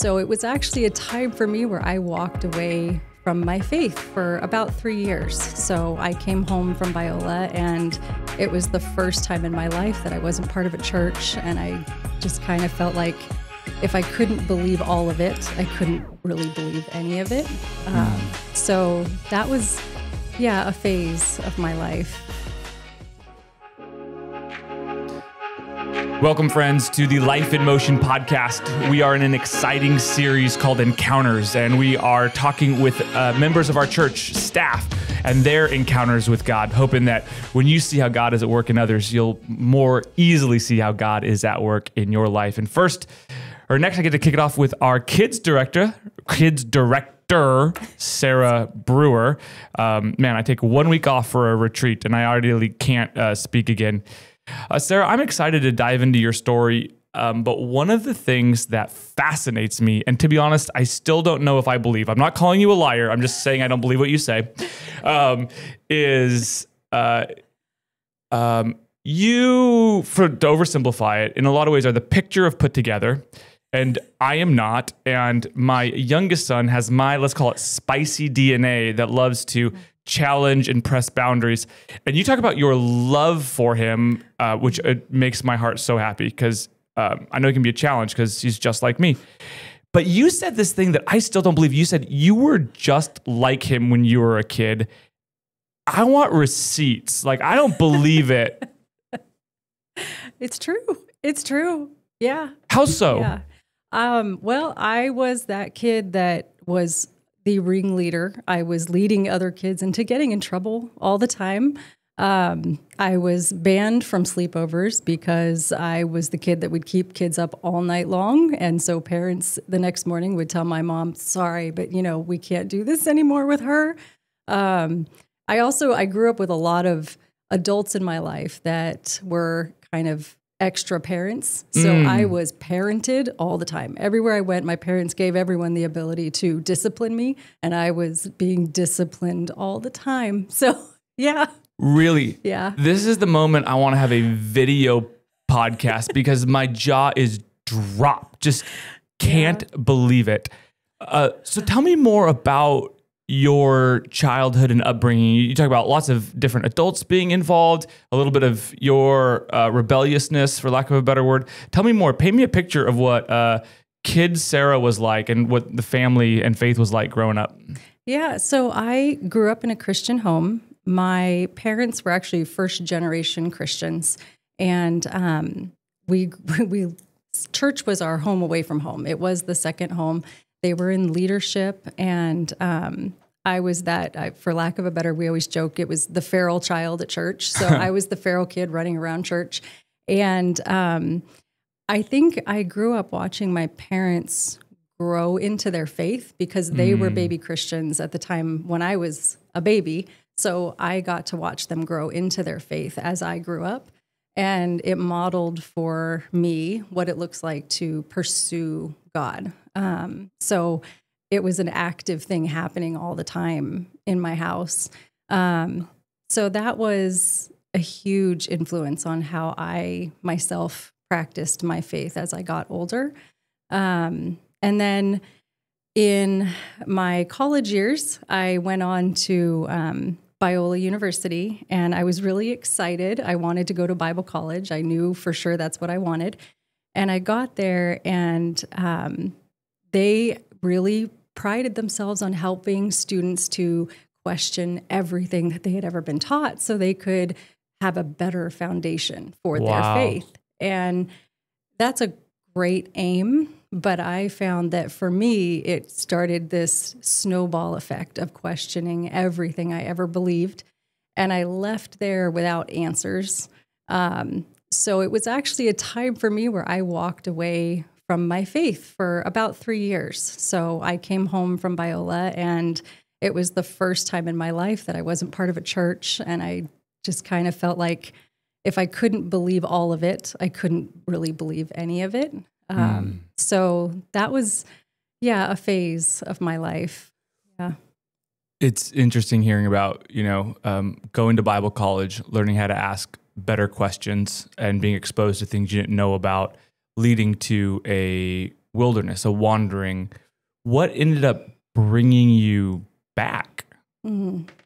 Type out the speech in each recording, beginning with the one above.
So it was actually a time for me where I walked away from my faith for about 3 years. So I came home from Biola, and it was the first time in my life that I wasn't part of a church, and I just kind of felt like if I couldn't believe all of it, I couldn't really believe any of it. So that was, a phase of my life. Welcome, friends, to the Life in Motion podcast. We are in an exciting series called Encounters, and we are talking with members of our church staff and their encounters with God, hoping that when you see how God is at work in others, you'll more easily see how God is at work in your life. And next, I get to kick it off with our Kids Director Sarah Brewer. I take 1 week off for a retreat, and I already can't speak again. Sarah, I'm excited to dive into your story, but one of the things that fascinates me, and to be honest, I still don't know if I believe, I'm not calling you a liar, I'm just saying I don't believe what you say, is you, to oversimplify it, in a lot of ways are the picture of put together, and I am not, and my youngest son has my, let's call it spicy DNA that loves to challenge and press boundaries. And you talk about your love for him, which makes my heart so happy because I know it can be a challenge because he's just like me. But you said this thing that I still don't believe. You said you were just like him when you were a kid. I want receipts. Like, I don't believe it. It's true. It's true. Yeah. How so? Yeah. Well, I was that kid that was the ringleader. I was leading other kids into getting in trouble all the time. I was banned from sleepovers because I was the kid that would keep kids up all night long. And so parents the next morning would tell my mom, sorry, but we can't do this anymore with her. I grew up with a lot of adults in my life that were kind of extra parents. So I was parented all the time. Everywhere I went, my parents gave everyone the ability to discipline me, and I was being disciplined all the time. So, yeah. Really? Yeah. This is the moment I want to have a video podcast because my jaw is dropped. Just can't believe it. So tell me more about your childhood and upbringing. You talk about lots of different adults being involved, a little bit of your rebelliousness, for lack of a better word. Tell me more. Paint me a picture of what Kids Sarah was like and what the family and faith was like growing up. Yeah, so I grew up in a Christian home. My parents were actually first-generation Christians, and we church was our home away from home. It was the second home. They were in leadership, and I was that, for lack of a better, we always joke, it was the feral child at church. So I was the feral kid running around church. And I think I grew up watching my parents grow into their faith because they were baby Christians at the time when I was a baby. So I got to watch them grow into their faith as I grew up. And it modeled for me what it looks like to pursue God. So it was an active thing happening all the time in my house. So that was a huge influence on how I myself practiced my faith as I got older. And then in my college years, I went on to Biola University, and I was really excited. I wanted to go to Bible college. I knew for sure that's what I wanted. And I got there, and they really prided themselves on helping students to question everything that they had ever been taught so they could have a better foundation for their faith. And that's a great aim, but I found that for me, it started this snowball effect of questioning everything I ever believed. And I left there without answers. So it was actually a time for me where I walked away from my faith for about 3 years. So I came home from Biola, and it was the first time in my life that I wasn't part of a church. And I just kind of felt like if I couldn't believe all of it, I couldn't really believe any of it. So that was, a phase of my life. Yeah. It's interesting hearing about, going to Bible college, learning how to ask better questions and being exposed to things you didn't know about, leading to a wilderness, a wandering. What ended up bringing you back?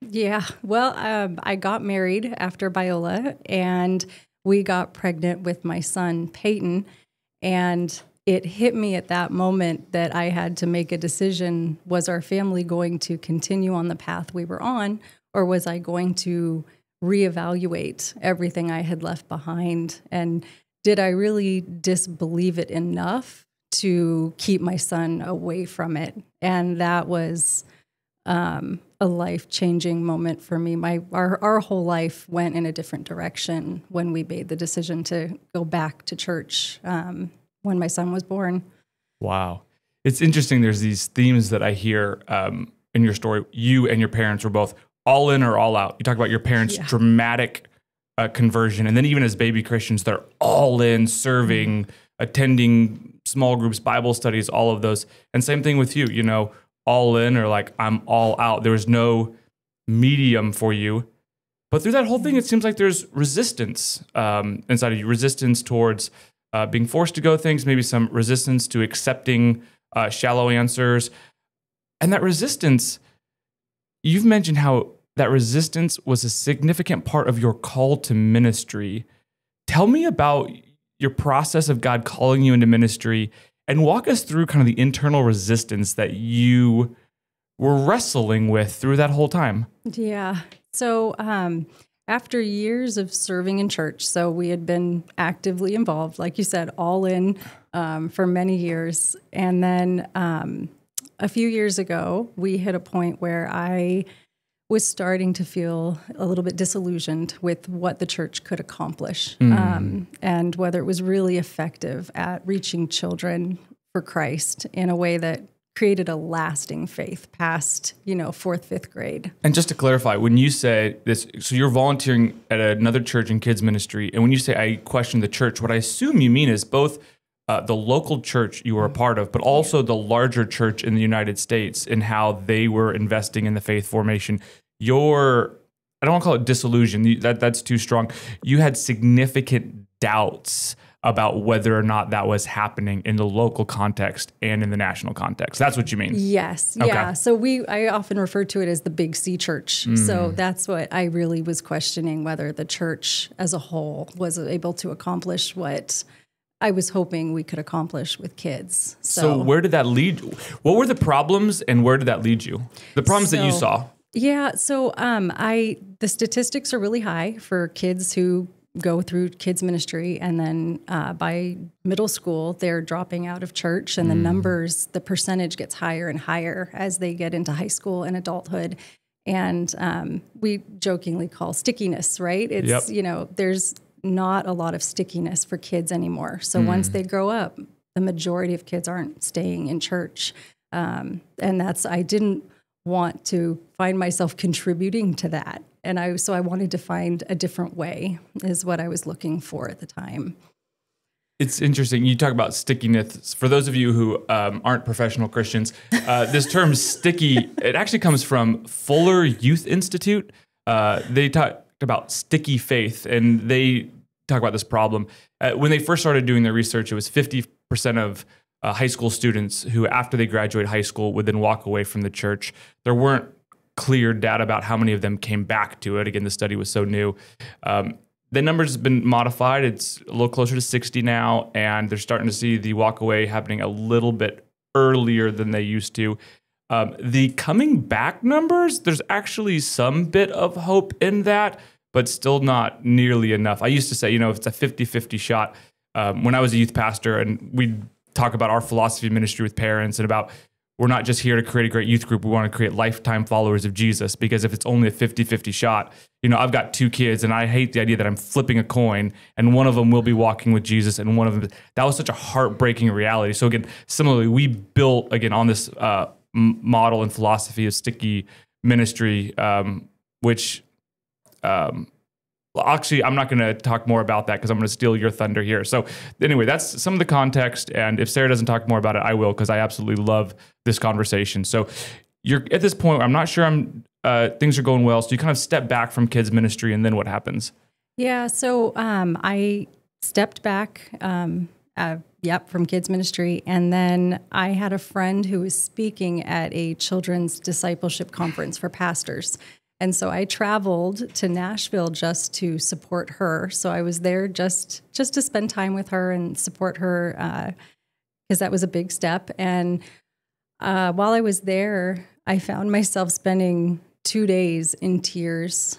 Yeah. Well, I got married after Biola, and we got pregnant with my son, Peyton. And it hit me at that moment that I had to make a decision. Was our family going to continue on the path we were on, or was I going to reevaluate everything I had left behind? And did I really disbelieve it enough to keep my son away from it? And that was a life-changing moment for me. Our whole life went in a different direction when we made the decision to go back to church when my son was born. Wow. It's interesting. There's these themes that I hear in your story. You and your parents were both all in or all out. You talk about your parents' dramatic conversion. And then even as baby Christians, they're all in, serving, attending small groups, Bible studies, all of those. And same thing with you, all in or like I'm all out. There was no medium for you. But through that whole thing, it seems like there's resistance inside of you, resistance towards being forced to go things, maybe some resistance to accepting shallow answers. And that resistance, you've mentioned how that resistance was a significant part of your call to ministry. Tell me about your process of God calling you into ministry and walk us through kind of the internal resistance that you were wrestling with through that whole time. Yeah. So after years of serving in church, so we had been actively involved, like you said, all in for many years. And then a few years ago, we hit a point where I was starting to feel a little bit disillusioned with what the church could accomplish and whether it was really effective at reaching children for Christ in a way that created a lasting faith past, 4th, 5th grade. And just to clarify, when you say this, so you're volunteering at another church in kids ministry, and when you say I question the church, what I assume you mean is both the local church you were a part of, but also the larger church in the United States and how they were investing in the faith formation. I don't want to call it disillusion, that's too strong. You had significant doubts about whether or not that was happening in the local context and in the national context. That's what you mean? Yes. Okay. Yeah. So I often refer to it as the Big C church. So that's what I really was questioning, whether the church as a whole was able to accomplish what I was hoping we could accomplish with kids. So where did that lead you? What were the problems and where did that lead you? The problems that you saw? Yeah. So the statistics are really high for kids who go through kids ministry, and then by middle school, they're dropping out of church, and the percentage gets higher and higher as they get into high school and adulthood. And we jokingly call stickiness, right? It's, there's not a lot of stickiness for kids anymore. So once they grow up, the majority of kids aren't staying in church. And I didn't want to find myself contributing to that. And so I wanted to find a different way is what I was looking for at the time. It's interesting. You talk about stickiness. For those of you who aren't professional Christians, this term sticky, it actually comes from Fuller Youth Institute. They talked about sticky faith, and they talk about this problem. When they first started doing their research, it was 50% of high school students who, after they graduate high school, would then walk away from the church. There weren't clear data about how many of them came back to it. Again, the study was so new. The numbers have been modified. It's a little closer to 60 now, and they're starting to see the walk away happening a little bit earlier than they used to. The coming back numbers, there's actually some bit of hope in that, but still not nearly enough. I used to say, if it's a 50-50 shot, when I was a youth pastor, and we'd talk about our philosophy of ministry with parents and about we're not just here to create a great youth group. We want to create lifetime followers of Jesus, because if it's only a 50-50 shot, I've got 2 kids and I hate the idea that I'm flipping a coin and one of them will be walking with Jesus and one of them, that was such a heartbreaking reality. So again, similarly, we built again on this model and philosophy of sticky ministry, which actually, I'm not going to talk more about that because I'm going to steal your thunder here. So anyway, that's some of the context. And if Sarah doesn't talk more about it, I will, because I absolutely love this conversation. So you're at this point where I'm not sure things are going well. So you kind of step back from kids ministry, and then what happens? Yeah. So I stepped back Yep, from kids ministry. And then I had a friend who was speaking at a children's discipleship conference for pastors. And so I traveled to Nashville just to support her. So I was there just to spend time with her and support her, because that was a big step. And while I was there, I found myself spending 2 days in tears,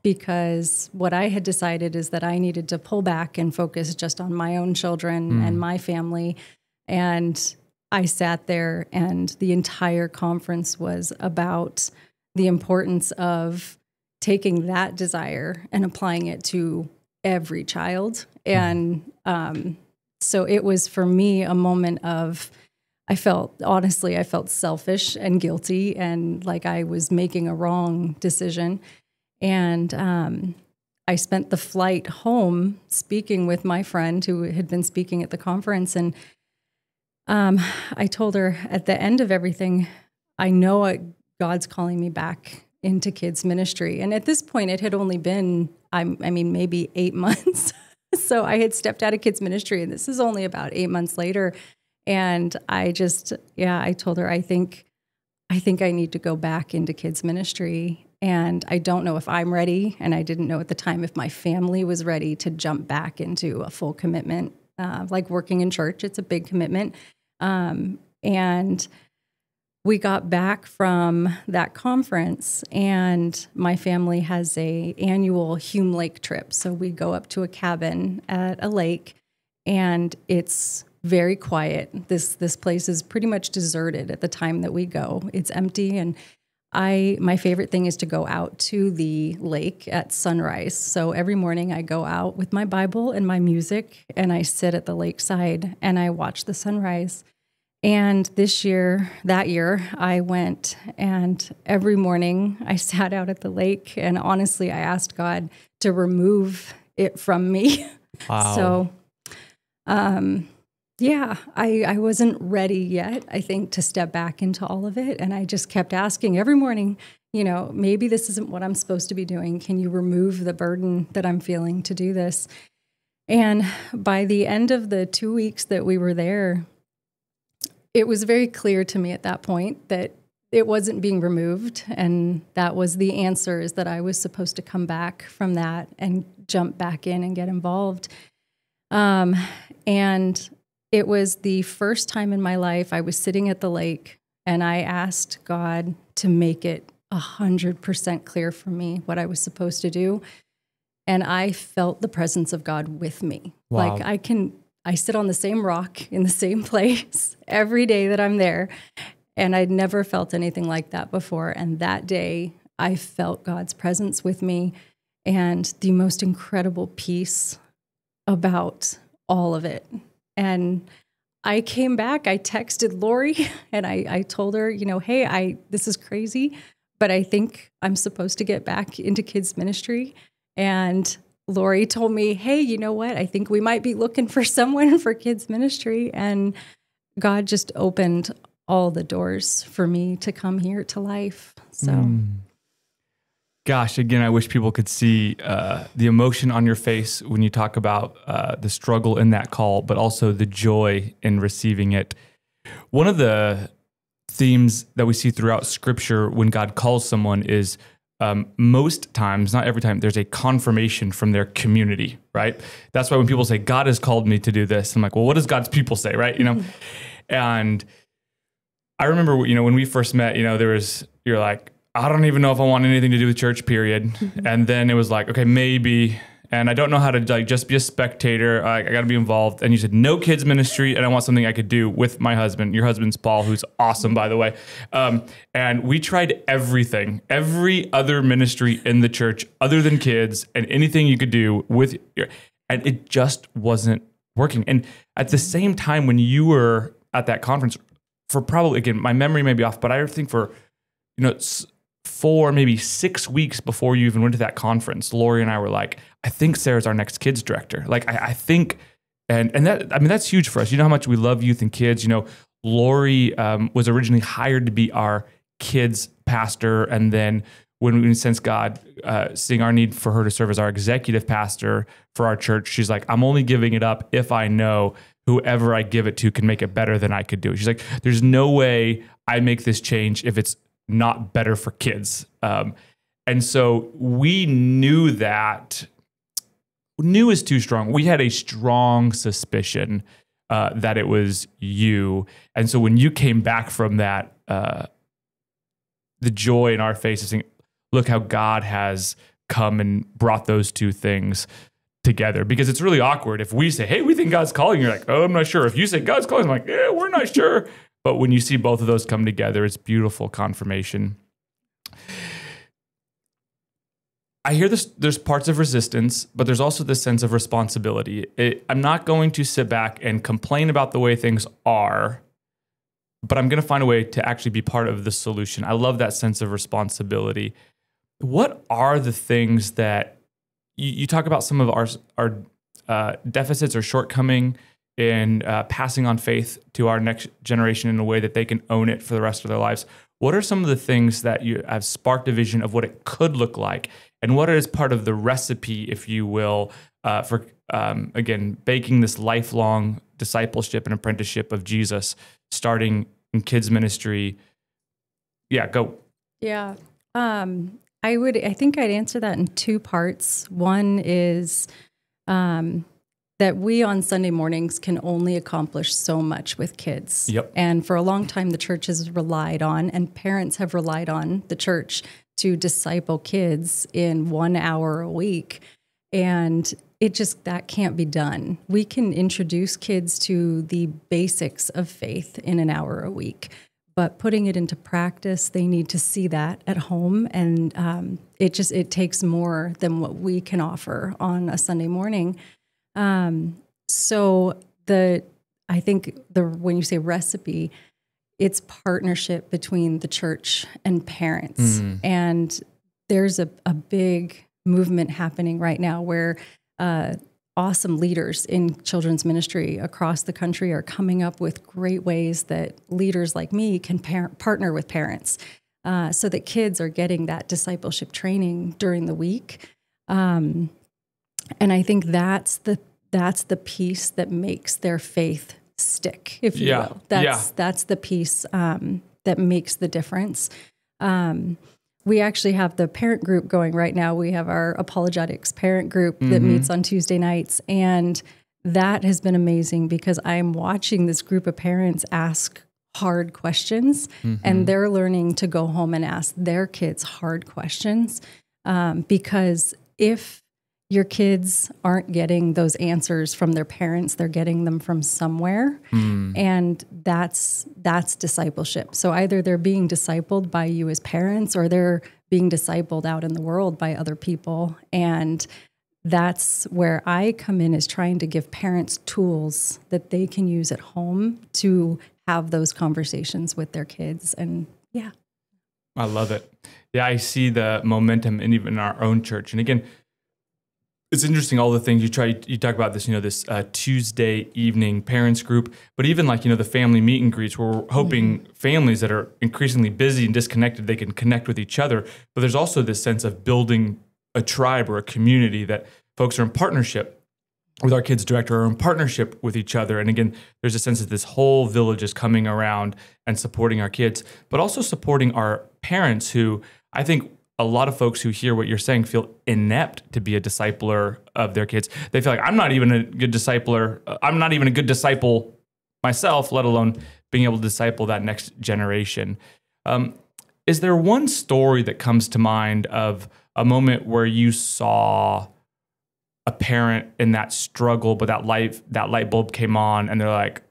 because what I had decided is that I needed to pull back and focus just on my own children and my family. And I sat there, and the entire conference was about the importance of taking that desire and applying it to every child. And so it was, for me, a moment of, I felt selfish and guilty and like I was making a wrong decision. And I spent the flight home speaking with my friend who had been speaking at the conference. And I told her at the end of everything, I know God's calling me back into kids ministry. And at this point, it had only been, maybe 8 months. So I had stepped out of kids ministry, and this is only about 8 months later. And I told her, I think I need to go back into kids ministry. And I don't know if I'm ready. And I didn't know at the time if my family was ready to jump back into a full commitment, like working in church. It's a big commitment. And we got back from that conference, and my family has a annual Hume Lake trip. So we go up to a cabin at a lake, and it's very quiet. This place is pretty much deserted at the time that we go. It's empty, and my favorite thing is to go out to the lake at sunrise. So every morning I go out with my Bible and my music, and I sit at the lakeside and I watch the sunrise. And that year, I went, and every morning I sat out at the lake, and honestly, I asked God to remove it from me. Wow. So, I wasn't ready yet, I think, to step back into all of it. And I just kept asking every morning, maybe this isn't what I'm supposed to be doing. Can you remove the burden that I'm feeling to do this? And by the end of the 2 weeks that we were there, it was very clear to me at that point that it wasn't being removed. And that was the answer, is that I was supposed to come back from that and jump back in and get involved. And it was the first time in my life I was sitting at the lake, and I asked God to make it 100% clear for me what I was supposed to do. And I felt the presence of God with me. Wow. Like I sit on the same rock in the same place every day that I'm there. And I'd never felt anything like that before. And that day I felt God's presence with me, and the most incredible peace about all of it. And I came back, I texted Lori, and I told her, hey, this is crazy, but I think I'm supposed to get back into kids ministry. And Lori told me, hey, you know what? I think we might be looking for someone for kids ministry. And God just opened all the doors for me to come here to Life. So. Gosh, again, I wish people could see the emotion on your face when you talk about the struggle in that call, but also the joy in receiving it. One of the themes that we see throughout Scripture when God calls someone is most times, not every time, there's a confirmation from their community, right? That's why when people say, God has called me to do this, I'm like, well, what does God's people say, right? And I remember, when we first met, you're like, I don't even know if I want anything to do with church, period. Mm-hmm. And then it was like, okay, maybe. And I don't know how to just be a spectator. I got to be involved. And you said, no kids ministry. And I want something I could do with my husband. Your husband's Paul, who's awesome, by the way. And we tried everything, every other ministry in the church other than kids, and anything you could do and it just wasn't working. And at the same time, when you were at that conference, for probably, again, my memory may be off, but I think for, 4, maybe 6 weeks before you even went to that conference, Lori and I were like, I think Sarah's our next kids director. Like, I think, and that, that's huge for us. You know how much we love youth and kids. Lori was originally hired to be our kids pastor. And then when we sensed God seeing our need for her to serve as our executive pastor for our church, she's like, I'm only giving it up if I know whoever I give it to can make it better than I could do it. She's like, there's no way I make this change if it's not better for kids. And so we knew that, knew is too strong. We had a strong suspicion that it was you. And so when you came back from that, the joy in our faces, saying, look how God has come and brought those two things together. Because it's really awkward if we say, hey, we think God's calling. You're like, oh, I'm not sure. If you say God's calling, I'm like, yeah, we're not sure. But when you see both of those come together, it's beautiful confirmation. I hear this, there's parts of resistance, but there's also this sense of responsibility. I'm not going to sit back and complain about the way things are, but I'm going to find a way to actually be part of the solution. I love that sense of responsibility. What are the things that you talk about, some of our deficits or shortcoming in passing on faith to our next generation in a way that they can own it for the rest of their lives? What are some of the things that you have sparked a vision of what it could look like? And what is part of the recipe, if you will, for, again, baking this lifelong discipleship and apprenticeship of Jesus, starting in kids ministry? Yeah, go. Yeah. I think I'd answer that in two parts. One is that we on Sunday mornings can only accomplish so much with kids. Yep. And for a long time, the church has relied on, and parents have relied on the church to disciple kids in 1 hour a week. And that can't be done. We can introduce kids to the basics of faith in an hour a week, but putting it into practice, they need to see that at home. And it takes more than what we can offer on a Sunday morning. So I think when you say recipe, it's partnership between the church and parents. And there's a big movement happening right now where awesome leaders in children's ministry across the country are coming up with great ways that leaders like me can partner with parents so that kids are getting that discipleship training during the week. And I think that's the piece that makes their faith stick, if you will. That's the piece that makes the difference. We actually have the parent group going right now. We have our apologetics parent group that meets on Tuesday nights. And that has been amazing because I'm watching this group of parents ask hard questions, and they're learning to go home and ask their kids hard questions. Because if your kids aren't getting those answers from their parents, they're getting them from somewhere. And that's discipleship. So either they're being discipled by you as parents, or they're being discipled out in the world by other people. And that's where I come in, is trying to give parents tools that they can use at home to have those conversations with their kids. And yeah. I love it. Yeah, I see the momentum in even our own church. And again, it's interesting, all the things you talk about this, this Tuesday evening parents group, but even the family meet and greets, where we're hoping families that are increasingly busy and disconnected, they can connect with each other. But there's also this sense of building a tribe or a community that folks are in partnership with our Kids Director, or in partnership with each other. And again, there's a sense that this whole village is coming around and supporting our kids, but also supporting our parents, who I think a lot of folks who hear what you're saying feel inept to be a discipler of their kids. They feel like, I'm not even a good discipler. I'm not even a good disciple myself, let alone being able to disciple that next generation. Is there one story that comes to mind of a moment where you saw a parent in that struggle, but that light bulb came on and they're like,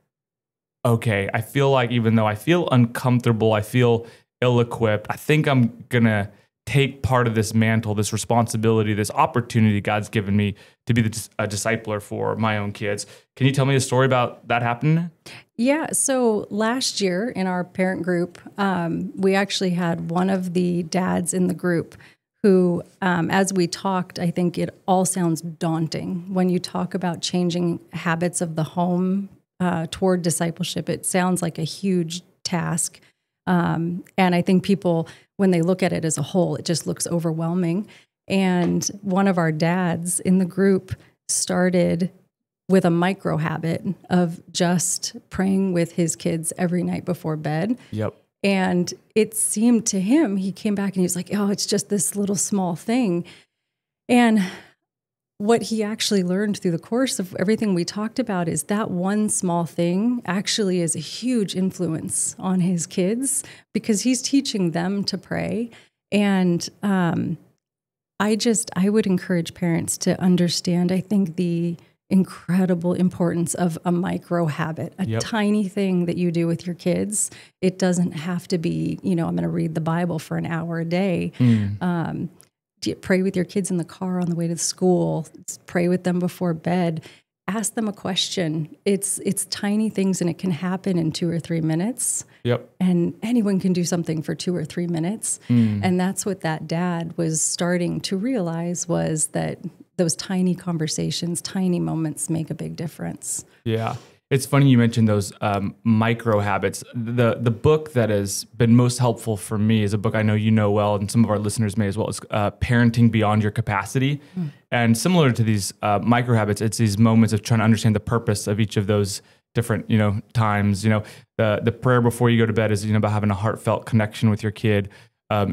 okay, I feel like even though I feel uncomfortable, I feel ill-equipped, I think I'm going to take part of this mantle, this responsibility, this opportunity God's given me to be a discipler for my own kids. Can you tell me a story about that happening? Yeah. So last year in our parent group, we actually had one of the dads in the group who, as we talked, I think it all sounds daunting. When you talk about changing habits of the home toward discipleship, it sounds like a huge task. And I think people, when they look at it as a whole, it just looks overwhelming. And one of our dads in the group started with a micro habit of just praying with his kids every night before bed. Yep. And it seemed to him, he came back and he was like, oh, it's just this little small thing. And what he actually learned through the course of everything we talked about is that one small thing actually is a huge influence on his kids because he's teaching them to pray. And I would encourage parents to understand, I think, the incredible importance of a micro habit, a tiny thing that you do with your kids. It doesn't have to be, I'm going to read the Bible for an hour a day. Pray with your kids in the car on the way to school. Pray with them before bed. Ask them a question. It's tiny things, and it can happen in 2 or 3 minutes. Yep. And anyone can do something for 2 or 3 minutes. And that's what that dad was starting to realize, was that those tiny conversations, tiny moments make a big difference. Yeah. It's funny you mentioned those micro habits. The book that has been most helpful for me is a book I know you know well, and some of our listeners may as well. It's Parenting Beyond Your Capacity. And similar to these micro habits, it's these moments of trying to understand the purpose of each of those different, times. The prayer before you go to bed is, about having a heartfelt connection with your kid.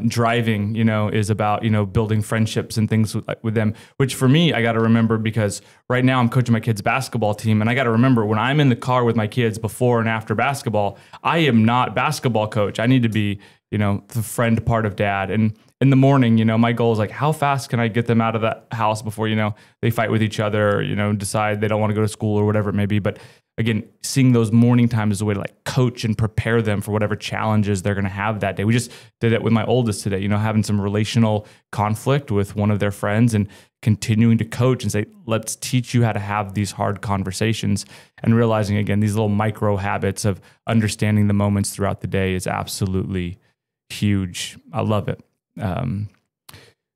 Driving, is about, building friendships and things with them, which for me, I got to remember, because right now I'm coaching my kids' basketball team. And I got to remember, when I'm in the car with my kids before and after basketball, I am not basketball coach. I need to be, the friend part of dad. And in the morning, my goal is like, how fast can I get them out of the house before, they fight with each other, or, decide they don't want to go to school or whatever it may be. But again, seeing those morning times as a way to coach and prepare them for whatever challenges they're going to have that day. We just did it with my oldest today, having some relational conflict with one of their friends and continuing to coach and say, let's teach you how to have these hard conversations, and realizing, again, these little micro habits of understanding the moments throughout the day is absolutely huge. I love it.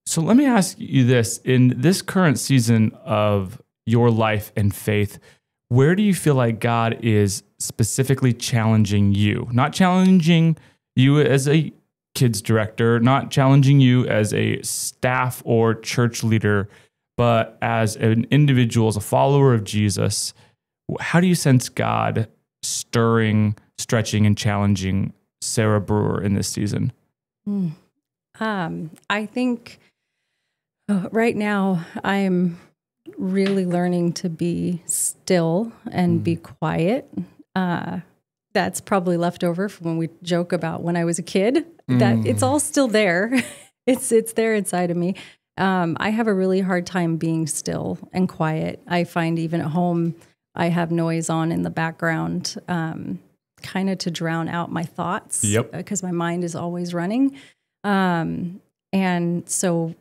So let me ask you this: in this current season of your life and faith, where do you feel like God is specifically challenging you? Not challenging you as a kids director, not challenging you as a staff or church leader, but as an individual, as a follower of Jesus. How do you sense God stirring, stretching, and challenging Sarah Brewer in this season? I think right now I'm really learning to be still and be quiet. That's probably left over from when we joke about when I was a kid. That it's all still there. It's there inside of me. I have a really hard time being still and quiet. I find even at home, I have noise on in the background, kind of to drown out my thoughts. Because my mind is always running. And so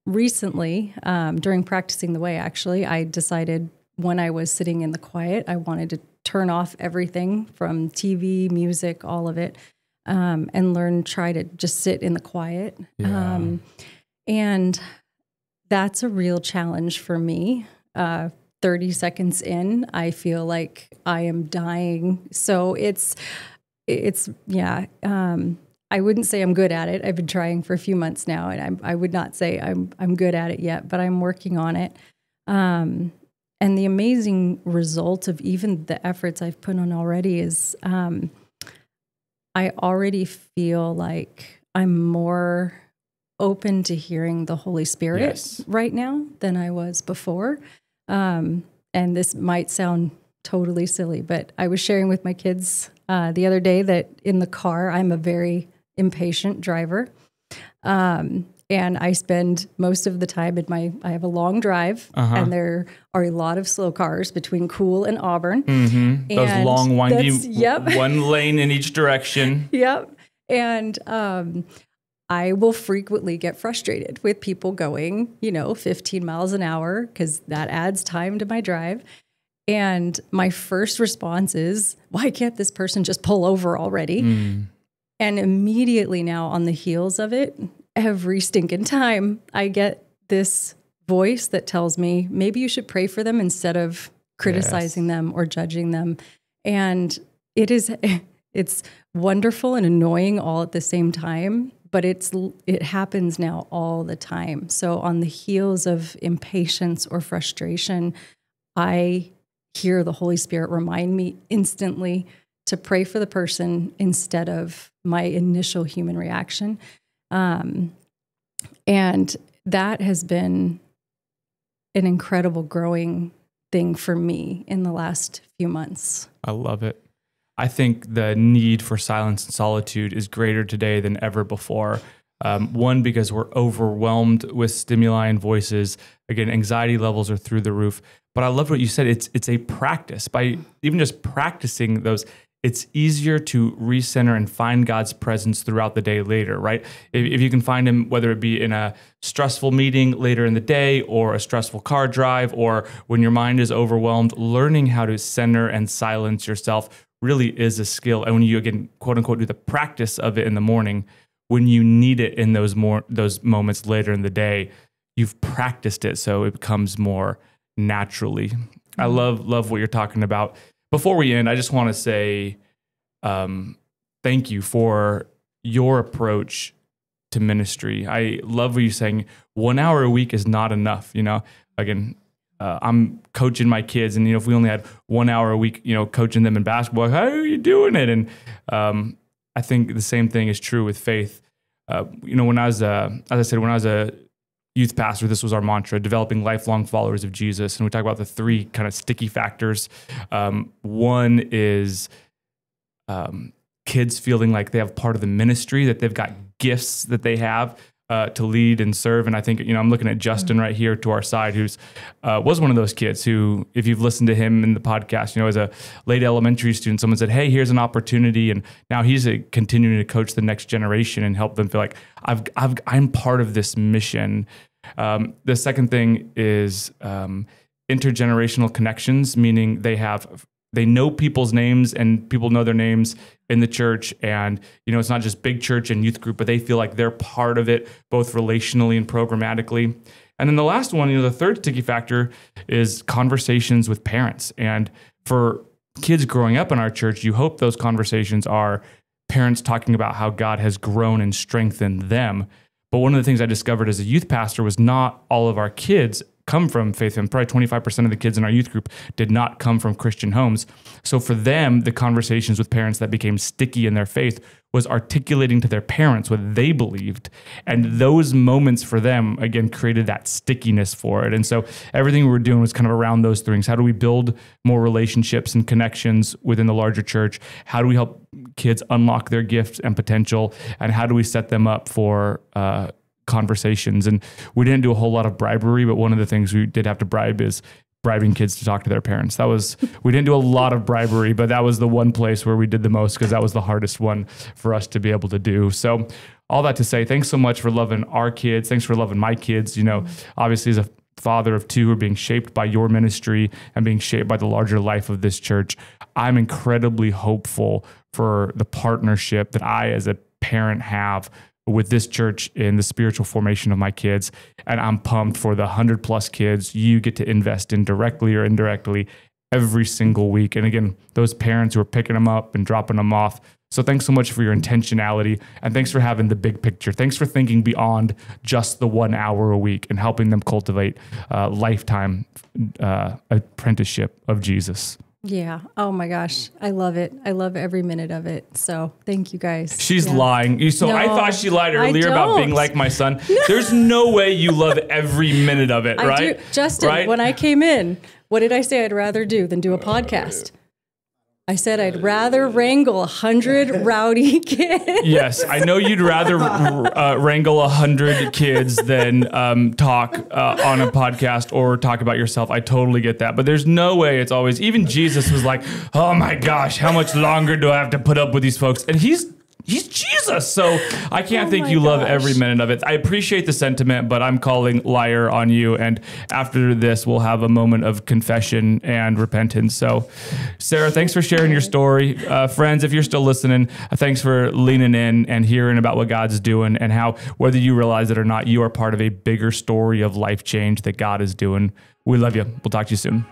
recently, during practicing the way, actually, I decided when I was sitting in the quiet, I wanted to turn off everything from TV, music, all of it, and try to just sit in the quiet. And that's a real challenge for me. 30 seconds in, I feel like I am dying. So I wouldn't say I'm good at it. I've been trying for a few months now, and I would not say I'm good at it yet, but I'm working on it. And the amazing result of even the efforts I've put on already is I already feel like I'm more open to hearing the Holy Spirit right now than I was before. And this might sound totally silly, but I was sharing with my kids the other day that in the car, I'm a very impatient driver. And I spend most of the time I have a long drive, and there are a lot of slow cars between Cool and Auburn. And those long, windy, one lane in each direction. And I will frequently get frustrated with people going, 15 miles an hour, because that adds time to my drive. And my first response is, why can't this person just pull over already? And immediately now, on the heels of it, every stinking time I get this voice that tells me, maybe you should pray for them instead of criticizing them or judging them. And it's wonderful and annoying all at the same time, but it happens now all the time. So on the heels of impatience or frustration, I hear the Holy Spirit remind me instantly to pray for the person instead of my initial human reaction. And that has been an incredible growing thing for me in the last few months. I love it. I think the need for silence and solitude is greater today than ever before. One, because we're overwhelmed with stimuli and voices. Again, anxiety levels are through the roof. But I love what you said. It's a practice. By even just practicing those, it's easier to recenter and find God's presence throughout the day later, right? If you can find him, whether it be in a stressful meeting later in the day or a stressful car drive, or when your mind is overwhelmed, learning how to center and silence yourself really is a skill. And when you, again, quote unquote, do the practice of it in the morning, when you need it in those moments later in the day, you've practiced it, so it becomes more naturally. I love what you're talking about. Before we end, I just want to say thank you for your approach to ministry. I love what you're saying. 1 hour a week is not enough. Again, I'm coaching my kids, and if we only had 1 hour a week, coaching them in basketball, how are you doing it? And I think the same thing is true with faith. When I was, as I said, when I was a youth pastor, this was our mantra: developing lifelong followers of Jesus. And we talk about the three kind of sticky factors. One is kids feeling like they have part of the ministry, that they've got gifts that they have to lead and serve. And I think, I'm looking at Justin right here to our side, who's was one of those kids who, if you've listened to him in the podcast, as a late elementary student, someone said, hey, here's an opportunity. And now he's continuing to coach the next generation and help them feel like I'm part of this mission. The second thing is intergenerational connections, meaning they know people's names and people know their names in the church. And, it's not just big church and youth group, but they feel like they're part of it, both relationally and programmatically. And then the last one, the third sticky factor is conversations with parents. And for kids growing up in our church, you hope those conversations are parents talking about how God has grown and strengthened them. But one of the things I discovered as a youth pastor was not all of our kids come from faith, and probably 25% of the kids in our youth group did not come from Christian homes. So for them, the conversations with parents that became sticky in their faith was articulating to their parents what they believed. And those moments for them, again, created that stickiness for it. And so everything we were doing was kind of around those things. How do we build more relationships and connections within the larger church? How do we help kids unlock their gifts and potential? And how do we set them up for conversations? And we didn't do a whole lot of bribery, but one of the things we did have to bribe is bribing kids to talk to their parents. We didn't do a lot of bribery, but that was the one place where we did the most, because that was the hardest one for us to be able to do. So all that to say, thanks so much for loving our kids. Thanks for loving my kids. Obviously as a father of two who are being shaped by your ministry and being shaped by the larger life of this church, I'm incredibly hopeful for the partnership that I as a parent have with this church in the spiritual formation of my kids. And I'm pumped for the 100+ kids you get to invest in directly or indirectly every single week. And again, those parents who are picking them up and dropping them off. So thanks so much for your intentionality, and thanks for having the big picture. Thanks for thinking beyond just the 1 hour a week and helping them cultivate a lifetime apprenticeship of Jesus. Yeah. Oh my gosh. I love it. I love every minute of it. So thank you guys. She's lying. I thought she lied earlier about being like my son. No. There's no way you love every minute of it, right? I do. Justin, when I came in, what did I say I'd rather do than do a podcast? I said I'd rather wrangle 100 rowdy kids. Yes, I know you'd rather wrangle 100 kids than talk on a podcast or talk about yourself. I totally get that. But there's no way it's always, even Jesus was like, oh my gosh, how much longer do I have to put up with these folks? And he's Jesus. So I can't think you love every minute of it. I appreciate the sentiment, but I'm calling liar on you. And after this, we'll have a moment of confession and repentance. So Sarah, thanks for sharing your story. Friends, if you're still listening, thanks for leaning in and hearing about what God's doing and how, whether you realize it or not, you are part of a bigger story of life change that God is doing. We love you. We'll talk to you soon.